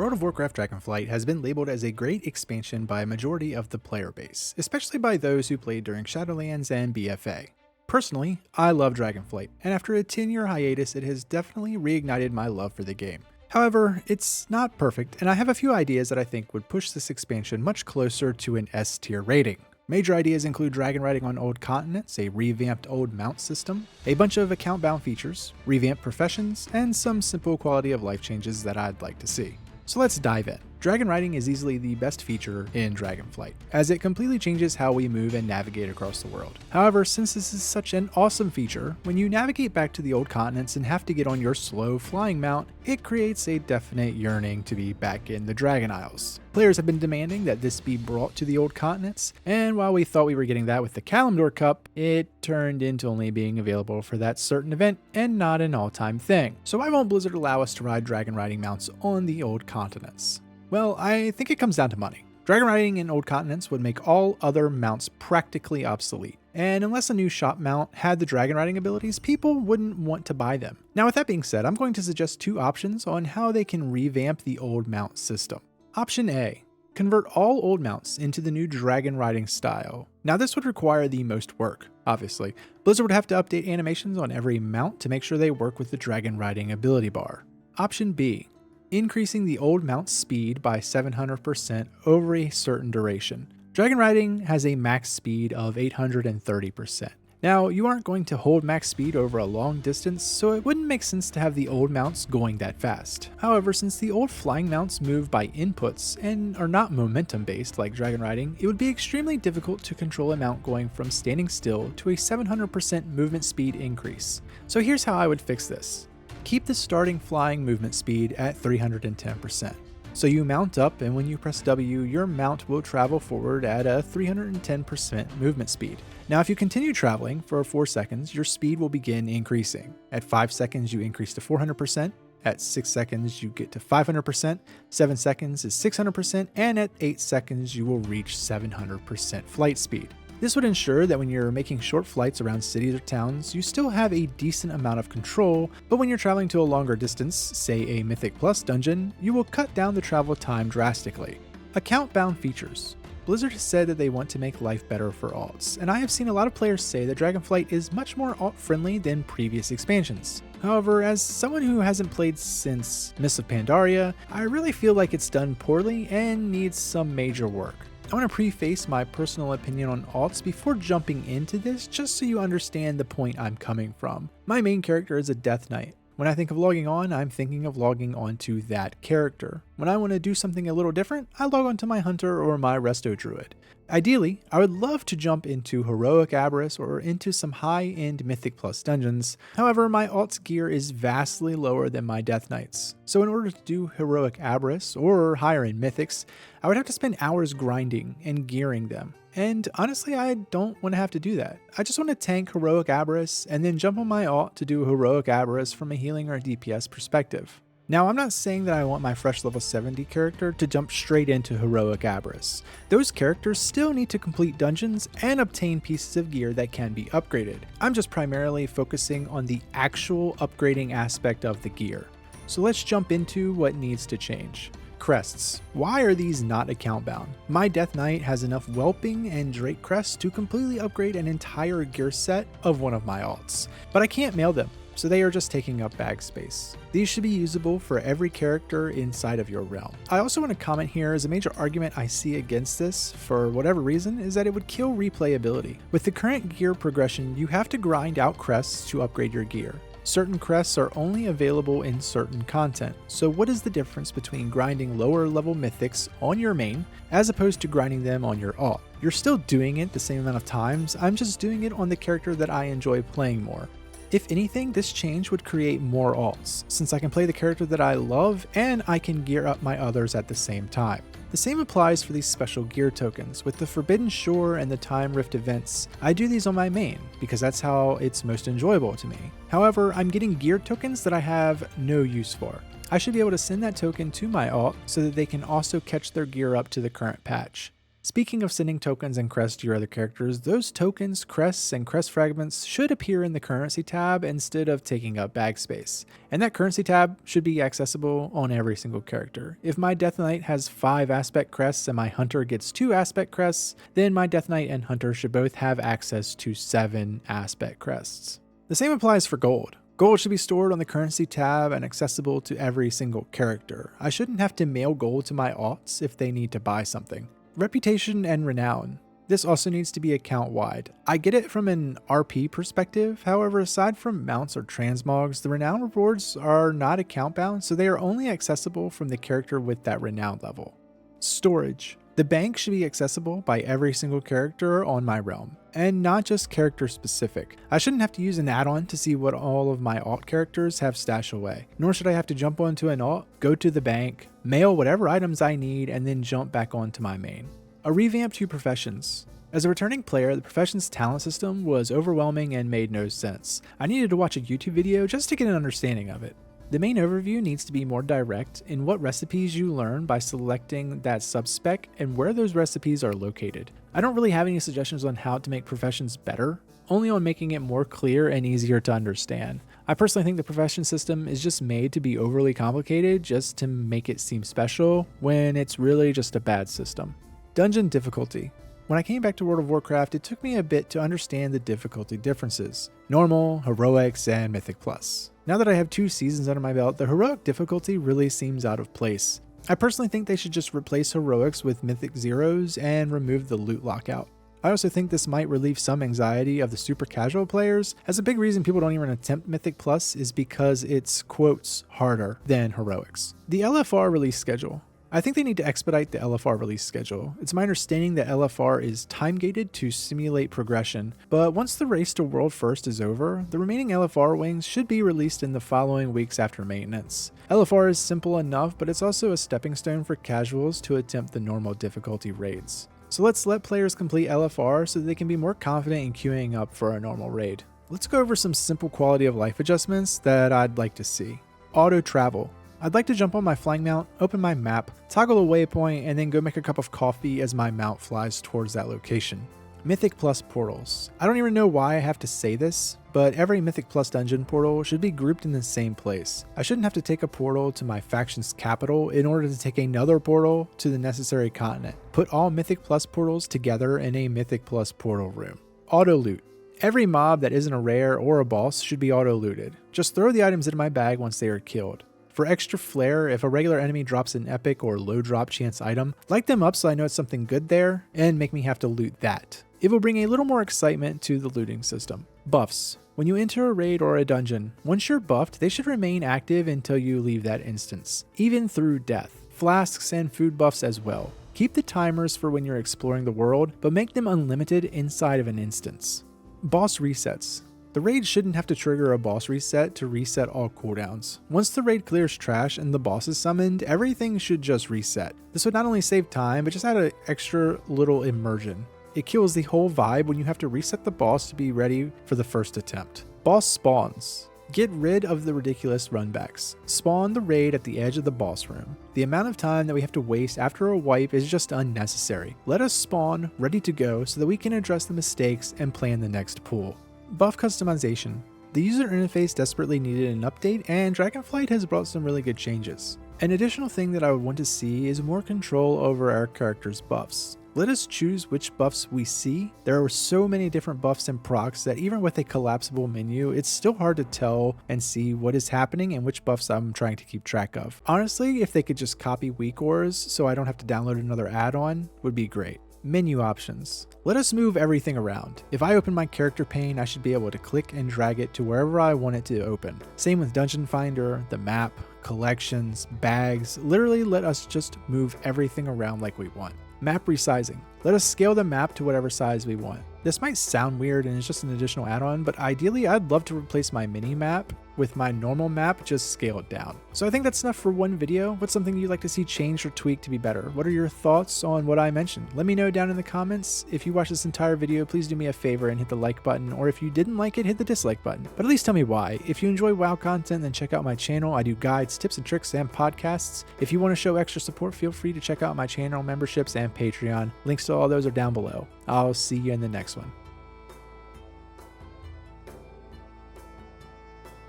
World of Warcraft DragonFlight has been labeled as a great expansion by a majority of the player base, especially by those who played during Shadowlands and BFA. Personally, I love DragonFlight, and after a 10-year hiatus it has definitely reignited my love for the game. However, it's not perfect, and I have a few ideas that I think would push this expansion much closer to an S tier rating. Major ideas include DragonRiding on old continents, a revamped old mount system, a bunch of account-bound features, revamped professions, and some simple quality of life changes that I'd like to see. So let's dive in. DragonRiding is easily the best feature in DragonFlight, as it completely changes how we move and navigate across the world. However, since this is such an awesome feature, when you navigate back to the old continents and have to get on your slow flying mount, it creates a definite yearning to be back in the Dragon Isles. Players have been demanding that this be brought to the old continents, and while we thought we were getting that with the Kalimdor Cup, it turned into only being available for that certain event and not an all-time thing. So why won't Blizzard allow us to ride DragonRiding mounts on the old continents? Well, I think it comes down to money. DragonRiding in old continents would make all other mounts practically obsolete, and unless a new shop mount had the DragonRiding abilities, people wouldn't want to buy them. Now with that being said, I'm going to suggest two options on how they can revamp the old mount system. Option A. Convert all old mounts into the new DragonRiding style. Now this would require the most work, obviously. Blizzard would have to update animations on every mount to make sure they work with the DragonRiding ability bar. Option B. Increasing the old mount's speed by 700% over a certain duration. DragonRiding has a max speed of 830%. Now, you aren't going to hold max speed over a long distance, so it wouldn't make sense to have the old mounts going that fast. However, since the old flying mounts move by inputs and are not momentum based like DragonRiding, it would be extremely difficult to control a mount going from standing still to a 700% movement speed increase. So here's how I would fix this. Keep the starting flying movement speed at 310%. So you mount up, and when you press W, your mount will travel forward at a 310% movement speed. Now if you continue traveling for 4 seconds, your speed will begin increasing. At 5 seconds you increase to 400%, at 6 seconds you get to 500%, 7 seconds is 600%, and at 8 seconds you will reach 700% flight speed. This would ensure that when you're making short flights around cities or towns, you still have a decent amount of control, but when you're traveling to a longer distance, say a Mythic Plus dungeon, you will cut down the travel time drastically. Account-bound features. Blizzard has said that they want to make life better for alts, and I have seen a lot of players say that DragonFlight is much more alt-friendly than previous expansions. However, as someone who hasn't played since Mists of Pandaria, I really feel like it's done poorly and needs some major work. I want to preface my personal opinion on alts before jumping into this, just so you understand the point I'm coming from. My main character is a Death Knight. When I think of logging on, I'm thinking of logging onto that character. When I want to do something a little different, I log onto my Hunter or my Resto Druid. Ideally, I would love to jump into Heroic Abyss or into some high-end Mythic Plus dungeons. However, my alt's gear is vastly lower than my Death Knight's. So in order to do Heroic Abyss or higher-end Mythics, I would have to spend hours grinding and gearing them. And honestly, I don't want to have to do that. I just want to tank Heroic Abyss and then jump on my alt to do Heroic Abyss from a healing or DPS perspective. Now, I'm not saying that I want my fresh level 70 character to jump straight into Heroic Abyss. Those characters still need to complete dungeons and obtain pieces of gear that can be upgraded. I'm just primarily focusing on the actual upgrading aspect of the gear. So let's jump into what needs to change. Crests. Why are these not account bound? My Death Knight has enough Whelping and Drake Crests to completely upgrade an entire gear set of one of my alts, but I can't mail them, so they are just taking up bag space. These should be usable for every character inside of your realm. I also want to comment here as a major argument I see against this, for whatever reason, is that it would kill replayability. With the current gear progression, you have to grind out crests to upgrade your gear. Certain crests are only available in certain content, so what is the difference between grinding lower level mythics on your main as opposed to grinding them on your alt? You're still doing it the same amount of times, I'm just doing it on the character that I enjoy playing more. If anything, this change would create more alts, since I can play the character that I love and I can gear up my others at the same time. The same applies for these special gear tokens. With the Forbidden Shore and the Time Rift events, I do these on my main, because that's how it's most enjoyable to me. However, I'm getting gear tokens that I have no use for. I should be able to send that token to my alt so that they can also catch their gear up to the current patch. Speaking of sending tokens and crests to your other characters, those tokens, crests, and crest fragments should appear in the currency tab instead of taking up bag space. And that currency tab should be accessible on every single character. If my Death Knight has 5 aspect crests and my hunter gets 2 aspect crests, then my Death Knight and hunter should both have access to 7 aspect crests. The same applies for gold. Gold should be stored on the currency tab and accessible to every single character. I shouldn't have to mail gold to my aughts if they need to buy something. Reputation and Renown. This also needs to be account-wide. I get it from an RP perspective, however, aside from mounts or transmogs, the Renown rewards are not account-bound, so they are only accessible from the character with that Renown level. Storage. The bank should be accessible by every single character on my realm, and not just character specific. I shouldn't have to use an add-on to see what all of my alt characters have stashed away, nor should I have to jump onto an alt, go to the bank, mail whatever items I need, and then jump back onto my main. A revamp to professions. As a returning player, the professions talent system was overwhelming and made no sense. I needed to watch a YouTube video just to get an understanding of it. The main overview needs to be more direct in what recipes you learn by selecting that subspec and where those recipes are located. I don't really have any suggestions on how to make professions better, only on making it more clear and easier to understand. I personally think the profession system is just made to be overly complicated just to make it seem special when it's really just a bad system. Dungeon difficulty. When I came back to World of Warcraft, it took me a bit to understand the difficulty differences. Normal, heroics, and mythic plus. Now that I have 2 seasons under my belt, the heroic difficulty really seems out of place. I personally think they should just replace heroics with mythic zeros and remove the loot lockout. I also think this might relieve some anxiety of the super casual players, as a big reason people don't even attempt mythic plus is because it's, quotes, harder than heroics. The LFR release schedule. I think they need to expedite the LFR release schedule. It's my understanding that LFR is time-gated to simulate progression, but once the race to World First is over, the remaining LFR wings should be released in the following weeks after maintenance. LFR is simple enough, but it's also a stepping stone for casuals to attempt the normal difficulty raids. So let's let players complete LFR so that they can be more confident in queuing up for a normal raid. Let's go over some simple quality of life adjustments that I'd like to see. Auto travel. I'd like to jump on my flying mount, open my map, toggle a waypoint, and then go make a cup of coffee as my mount flies towards that location. Mythic Plus portals. I don't even know why I have to say this, but every Mythic Plus dungeon portal should be grouped in the same place. I shouldn't have to take a portal to my faction's capital in order to take another portal to the necessary continent. Put all Mythic Plus portals together in a Mythic Plus portal room. Auto loot. Every mob that isn't a rare or a boss should be auto looted. Just throw the items into my bag once they are killed. For extra flair, if a regular enemy drops an epic or low drop chance item, light them up so I know it's something good there, and make me have to loot that. It will bring a little more excitement to the looting system. Buffs. When you enter a raid or a dungeon, once you're buffed, they should remain active until you leave that instance, even through death. Flasks and food buffs as well. Keep the timers for when you're exploring the world, but make them unlimited inside of an instance. Boss resets. The raid shouldn't have to trigger a boss reset to reset all cooldowns. Once the raid clears trash and the boss is summoned, everything should just reset. This would not only save time, but just add an extra little immersion. It kills the whole vibe when you have to reset the boss to be ready for the first attempt. Boss spawns. Get rid of the ridiculous runbacks. Spawn the raid at the edge of the boss room. The amount of time that we have to waste after a wipe is just unnecessary. Let us spawn ready to go so that we can address the mistakes and plan the next pool. Buff customization. The user interface desperately needed an update, and DragonFlight has brought some really good changes. An additional thing that I would want to see is more control over our characters' buffs. Let us choose which buffs we see. There are so many different buffs and procs that even with a collapsible menu, it's still hard to tell and see what is happening and which buffs I'm trying to keep track of. Honestly, if they could just copy weak ores so I don't have to download another add-on, would be great. Menu options. Let us move everything around. If I open my character pane, I should be able to click and drag it to wherever I want it to open. Same with Dungeon Finder, the map, collections, bags. Literally let us just move everything around like we want. Map resizing. Let us scale the map to whatever size we want. This might sound weird and it's just an additional add-on, but ideally I'd love to replace my mini map with my normal map just scaled down. So I think that's enough for one video. What's something you'd like to see changed or tweaked to be better? What are your thoughts on what I mentioned? Let me know down in the comments. If you watched this entire video, please do me a favor and hit the like button, or if you didn't like it, hit the dislike button. But at least tell me why. If you enjoy WoW content, then check out my channel. I do guides, tips and tricks, and podcasts. If you want to show extra support, feel free to check out my channel memberships and Patreon. Links to all those are down below. I'll see you in the next one.